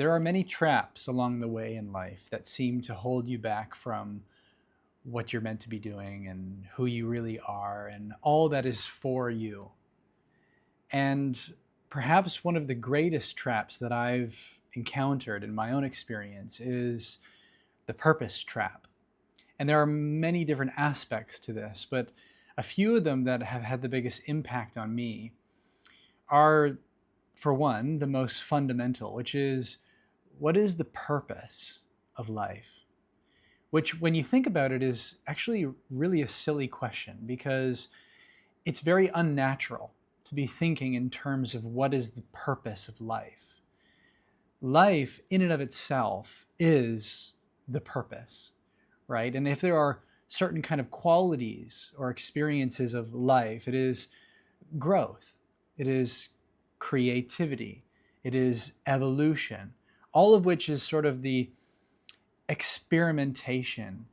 There are many traps along the way in life that seem to hold you back from what you're meant to be doing and who you really are and all that is for you. And perhaps one of the greatest traps that I've encountered in my own experience is the purpose trap. And there are many different aspects to this, but a few of them that have had the biggest impact on me are, for one, the most fundamental, which is, what is the purpose of life? Which, when you think about it, is actually really a silly question, because it's very unnatural to be thinking in terms of what is the purpose of life. Life, in and of itself, is the purpose, right? And if there are certain kind of qualities or experiences of life, it is growth, it is creativity, it is evolution, all of which is sort of the experimentation,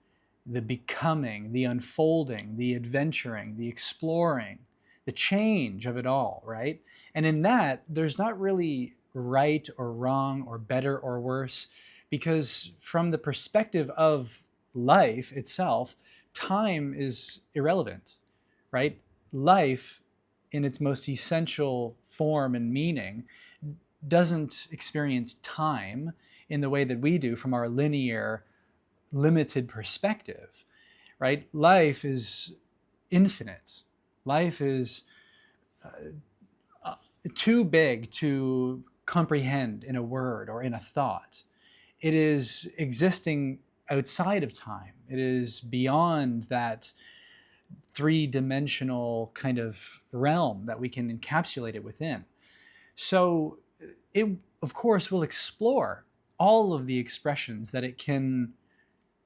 the becoming, the unfolding, the adventuring, the exploring, the change of it all, right? And in that, there's not really right or wrong or better or worse, because from the perspective of life itself, time is irrelevant, right? Life, in its most essential form and meaning, doesn't experience time in the way that we do from our linear, limited perspective, right? Life is infinite. Life is too big to comprehend in a word or in a thought. It is existing outside of time. It is beyond that three-dimensional kind of realm that we can encapsulate it within. So it, of course, will explore all of the expressions that it can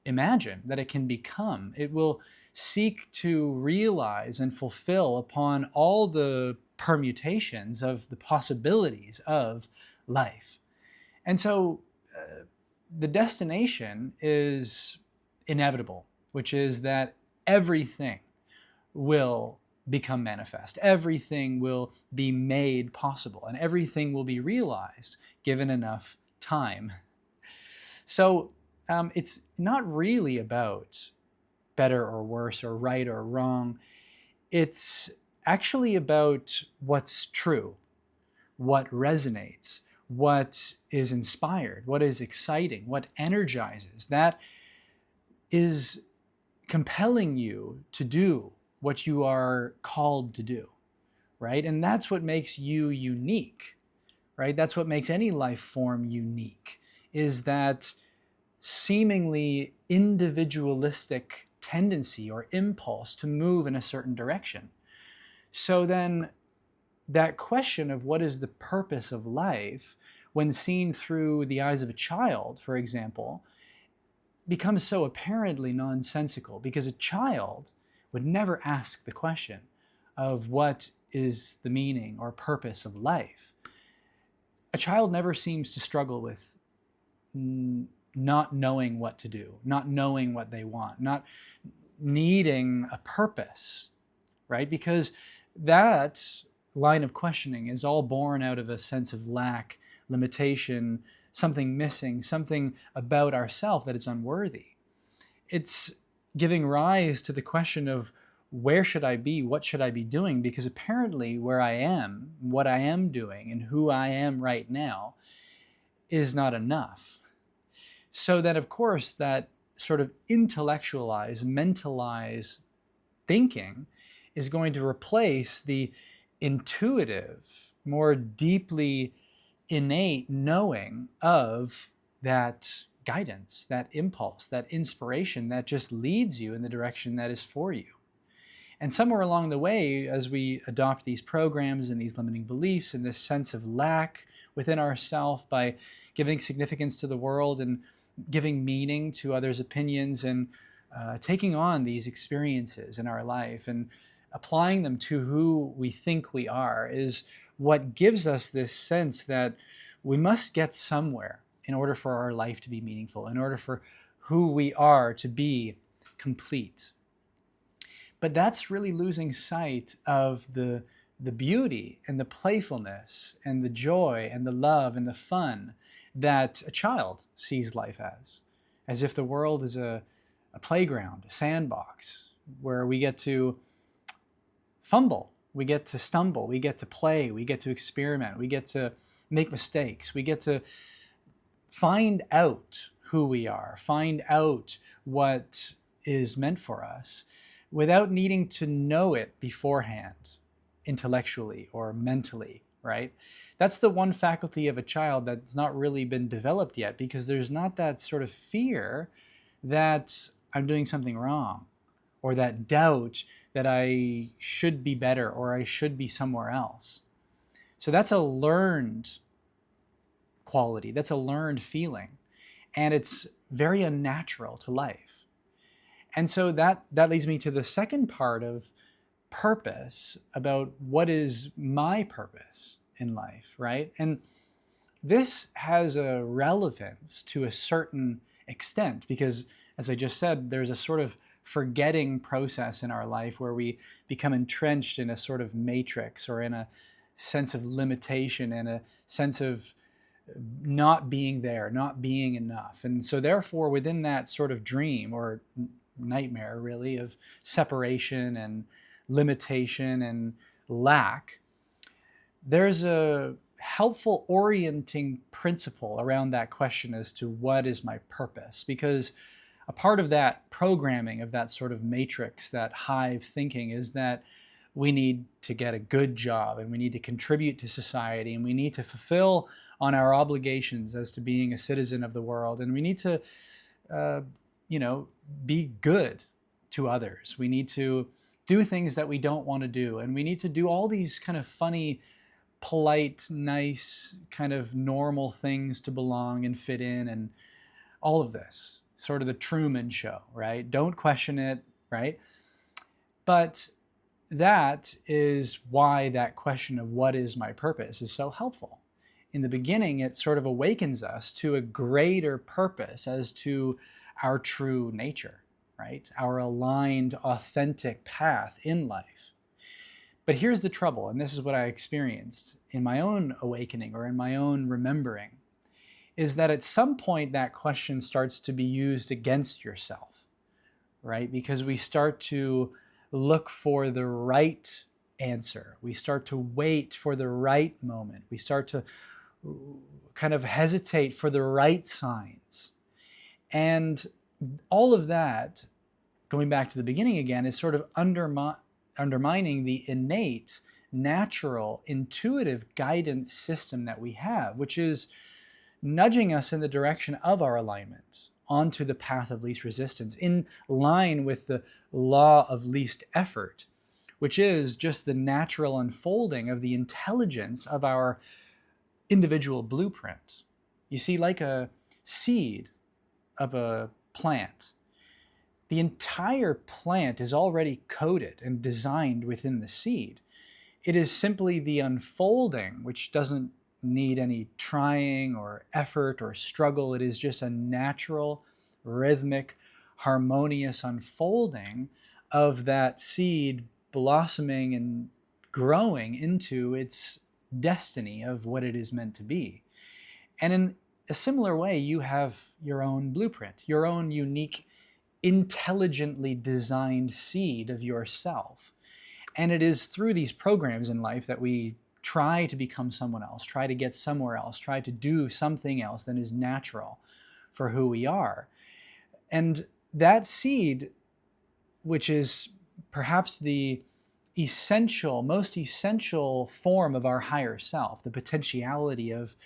imagine, that it can become. It will seek to realize and fulfill upon all the permutations of the possibilities of life. And so the destination is inevitable, which is that everything will become manifest. Everything will be made possible, and everything will be realized given enough time. So it's not really about better or worse or right or wrong. It's actually about what's true, what resonates, what is inspired, what is exciting, what energizes, that is compelling you to do what you are called to do, right? And that's what makes you unique, right? That's what makes any life form unique, is that seemingly individualistic tendency or impulse to move in a certain direction. So then that question of what is the purpose of life, when seen through the eyes of a child, for example, becomes so apparently nonsensical, because a child would never ask the question of what is the meaning or purpose of life. A child never seems to struggle with not knowing what to do, not knowing what they want, not needing a purpose, right? Because that line of questioning is all born out of a sense of lack, limitation, something missing, something about ourselves that it's unworthy. It's giving rise to the question of, where should I be? What should I be doing? Because apparently where I am, what I am doing, and who I am right now is not enough. So that, of course, that sort of intellectualized, mentalized thinking is going to replace the intuitive, more deeply innate knowing of that guidance, that impulse, that inspiration that just leads you in the direction that is for you. And somewhere along the way, as we adopt these programs and these limiting beliefs and this sense of lack within ourselves, by giving significance to the world and giving meaning to others' opinions, and taking on these experiences in our life and applying them to who we think we are, is what gives us this sense that we must get somewhere in order for our life to be meaningful, in order for who we are to be complete. But that's really losing sight of the beauty and the playfulness and the joy and the love and the fun that a child sees life as if the world is a playground, a sandbox, where we get to fumble, we get to stumble, we get to play, we get to experiment, we get to make mistakes, we get to find out who we are, find out what is meant for us without needing to know it beforehand, intellectually or mentally, right? That's the one faculty of a child that's not really been developed yet, because there's not that sort of fear that I'm doing something wrong, or that doubt that I should be better or I should be somewhere else. So that's a learned quality, that's a learned feeling, and it's very unnatural to life. And so that leads me to the second part of purpose, about what is my purpose in life, right? And this has a relevance to a certain extent, because as I just said, there's a sort of forgetting process in our life where we become entrenched in a sort of matrix, or in a sense of limitation and a sense of not being there, not being enough. And so therefore, within that sort of dream or nightmare, really, of separation and limitation and lack, there's a helpful orienting principle around that question as to what is my purpose. Because a part of that programming, of that sort of matrix, that hive thinking, is that we need to get a good job, and we need to contribute to society, and we need to fulfill on our obligations as to being a citizen of the world, and we need to be good to others. We need to do things that we don't want to do, and we need to do all these kind of funny, polite, nice, kind of normal things to belong and fit in, and all of this. Sort of the Truman Show, right? Don't question it, right? But that is why that question of what is my purpose is so helpful. In the beginning, it sort of awakens us to a greater purpose as to our true nature, right? Our aligned, authentic path in life. But here's the trouble, and this is what I experienced in my own awakening, or in my own remembering, is that at some point that question starts to be used against yourself, right? Because we start to look for the right answer. We start to wait for the right moment. We start to kind of hesitate for the right signs. And all of that, going back to the beginning again, is sort of undermining the innate, natural, intuitive guidance system that we have, which is nudging us in the direction of our alignment, onto the path of least resistance, in line with the law of least effort, which is just the natural unfolding of the intelligence of our individual blueprint. You see, like a seed of a plant, the entire plant is already coded and designed within the seed. It is simply the unfolding, which doesn't need any trying or effort or struggle. It is just a natural, rhythmic, harmonious unfolding of that seed blossoming and growing into its destiny of what it is meant to be. And in a similar way, you have your own blueprint, your own unique, intelligently designed seed of yourself. And it is through these programs in life that we try to become someone else, try to get somewhere else, try to do something else than is natural for who we are. And that seed, which is perhaps the most essential form of our higher self, the potentiality of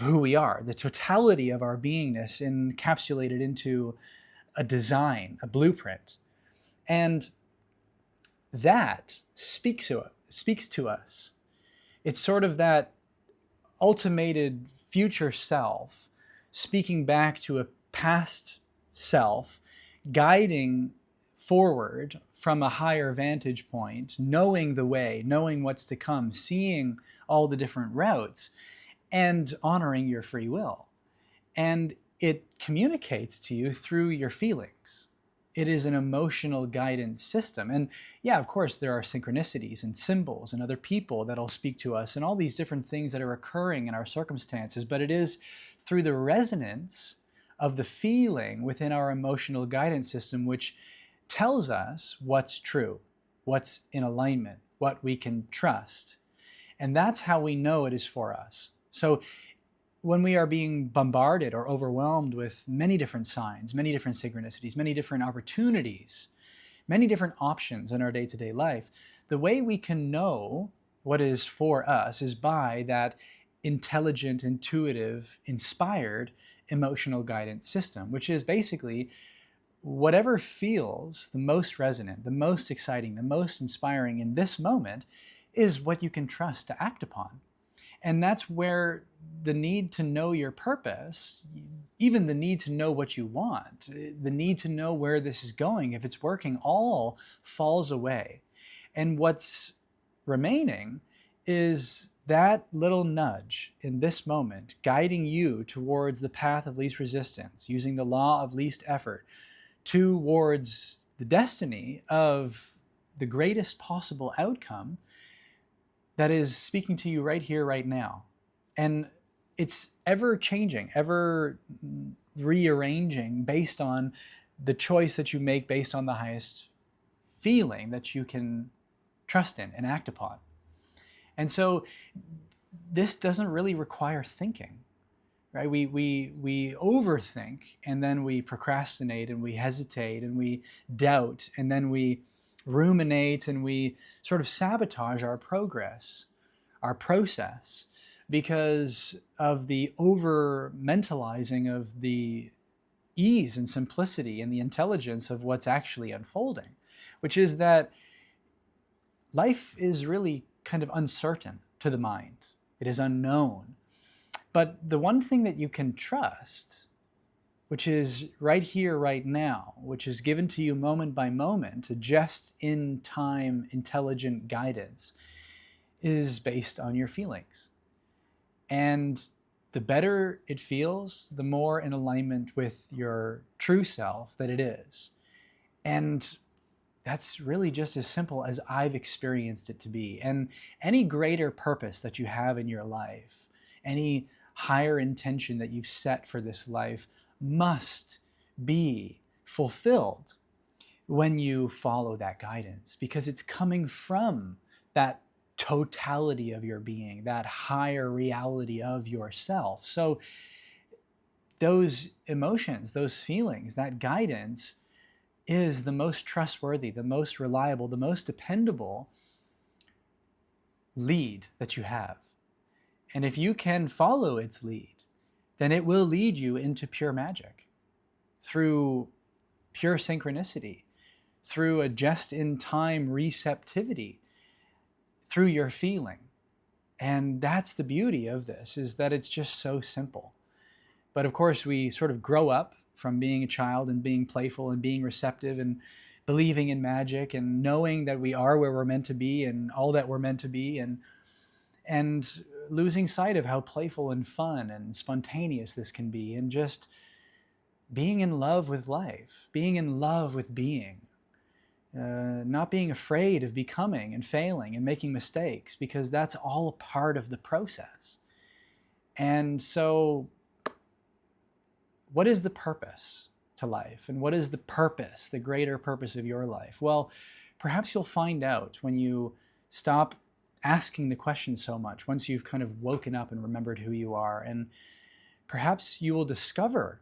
who we are, the totality of our beingness encapsulated into a design, a blueprint. And that speaks to us. It's sort of that ultimated future self speaking back to a past self, guiding forward from a higher vantage point, knowing the way, knowing what's to come, seeing all the different routes, and honoring your free will. And it communicates to you through your feelings. It is an emotional guidance system. And yeah, of course, there are synchronicities and symbols and other people that'll speak to us and all these different things that are occurring in our circumstances. But it is through the resonance of the feeling within our emotional guidance system which tells us what's true, what's in alignment, what we can trust. And that's how we know it is for us. So when we are being bombarded or overwhelmed with many different signs, many different synchronicities, many different opportunities, many different options in our day-to-day life, the way we can know what is for us is by that intelligent, intuitive, inspired emotional guidance system, which is basically whatever feels the most resonant, the most exciting, the most inspiring in this moment is what you can trust to act upon. And that's where the need to know your purpose, even the need to know what you want, the need to know where this is going, if it's working, all falls away. And what's remaining is that little nudge in this moment guiding you towards the path of least resistance, using the law of least effort towards the destiny of the greatest possible outcome that is speaking to you right here, right now. And it's ever changing, ever rearranging based on the choice that you make based on the highest feeling that you can trust in and act upon. And so this doesn't really require thinking, right? We overthink, and then we procrastinate, and we hesitate, and we doubt, and then we ruminate, and we sort of sabotage our progress, our process, because of the over mentalizing of the ease and simplicity and the intelligence of what's actually unfolding, which is that life is really kind of uncertain to the mind. It is unknown. But the one thing that you can trust, which is right here, right now, which is given to you moment by moment, a just-in-time intelligent guidance, is based on your feelings. And the better it feels, the more in alignment with your true self that it is. And that's really just as simple as I've experienced it to be. And any greater purpose that you have in your life, any higher intention that you've set for this life, must be fulfilled when you follow that guidance, because it's coming from that totality of your being, that higher reality of yourself. So those emotions, those feelings, that guidance is the most trustworthy, the most reliable, the most dependable lead that you have. And if you can follow its lead, then it will lead you into pure magic through pure synchronicity, through a just-in-time receptivity, through your feeling. And that's the beauty of this, is that it's just so simple. But of course, we sort of grow up from being a child and being playful and being receptive and believing in magic and knowing that we are where we're meant to be and all that we're meant to be, and losing sight of how playful and fun and spontaneous this can be, and just being in love with life, being in love with being, not being afraid of becoming and failing and making mistakes, because that's all a part of the process. And so what is the purpose to life? And what is the purpose, the greater purpose of your life? Well, perhaps you'll find out when you stop asking the question so much, once you've kind of woken up and remembered who you are. And perhaps you will discover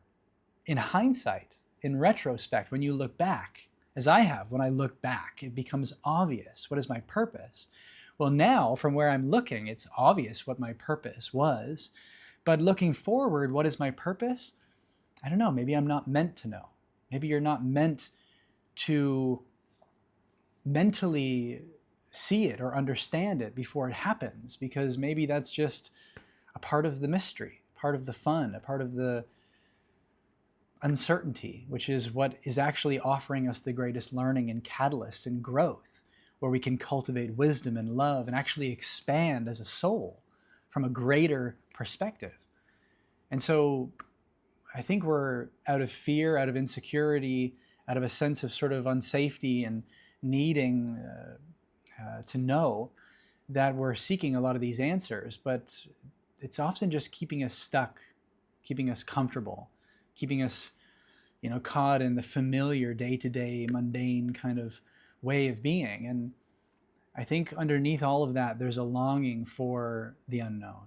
in hindsight, in retrospect, when you look back, as I have, when I look back, it becomes obvious. What is my purpose? Well, now from where I'm looking, it's obvious what my purpose was. But looking forward, what is my purpose? I don't know. Maybe I'm not meant to know. Maybe you're not meant to mentally see it or understand it before it happens, because maybe that's just a part of the mystery, part of the fun, a part of the uncertainty, which is what is actually offering us the greatest learning and catalyst and growth, where we can cultivate wisdom and love and actually expand as a soul from a greater perspective. And so I think we're out of fear, out of insecurity, out of a sense of sort of unsafety and needing to know that we're seeking a lot of these answers, but it's often just keeping us stuck, keeping us comfortable, keeping us, caught in the familiar day-to-day mundane kind of way of being. And I think underneath all of that, there's a longing for the unknown,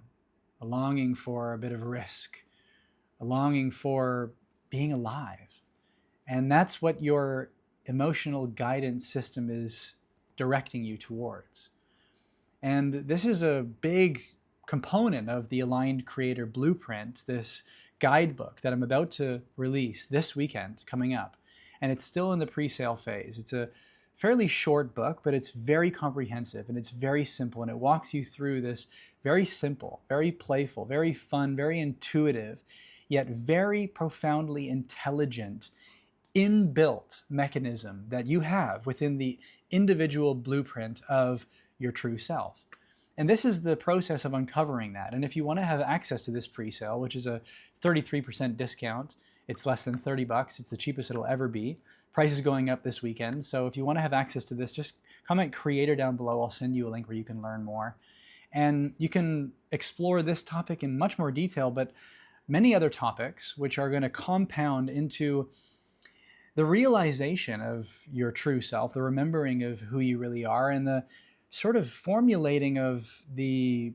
a longing for a bit of risk, a longing for being alive. And that's what your emotional guidance system is directing you towards. And this is a big component of the Aligned Creator Blueprint, this guidebook that I'm about to release this weekend coming up. And it's still in the pre-sale phase. It's a fairly short book, but it's very comprehensive and it's very simple. And it walks you through this very simple, very playful, very fun, very intuitive, yet very profoundly intelligent inbuilt mechanism that you have within the individual blueprint of your true self. And this is the process of uncovering that. And if you want to have access to this pre-sale, which is a 33% discount, it's less than $30. It's the cheapest it'll ever be. Price is going up this weekend. So if you want to have access to this, just comment creator down below. I'll send you a link where you can learn more. And you can explore this topic in much more detail, but many other topics which are going to compound into the realization of your true self, the remembering of who you really are, and the sort of formulating of the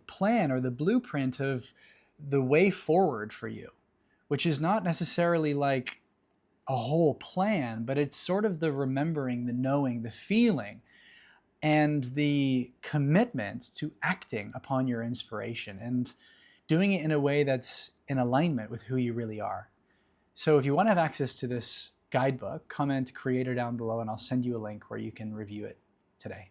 plan or the blueprint of the way forward for you, which is not necessarily like a whole plan, but it's sort of the remembering, the knowing, the feeling, and the commitment to acting upon your inspiration and doing it in a way that's in alignment with who you really are. So if you want to have access to this guidebook, comment creator down below and I'll send you a link where you can review it today.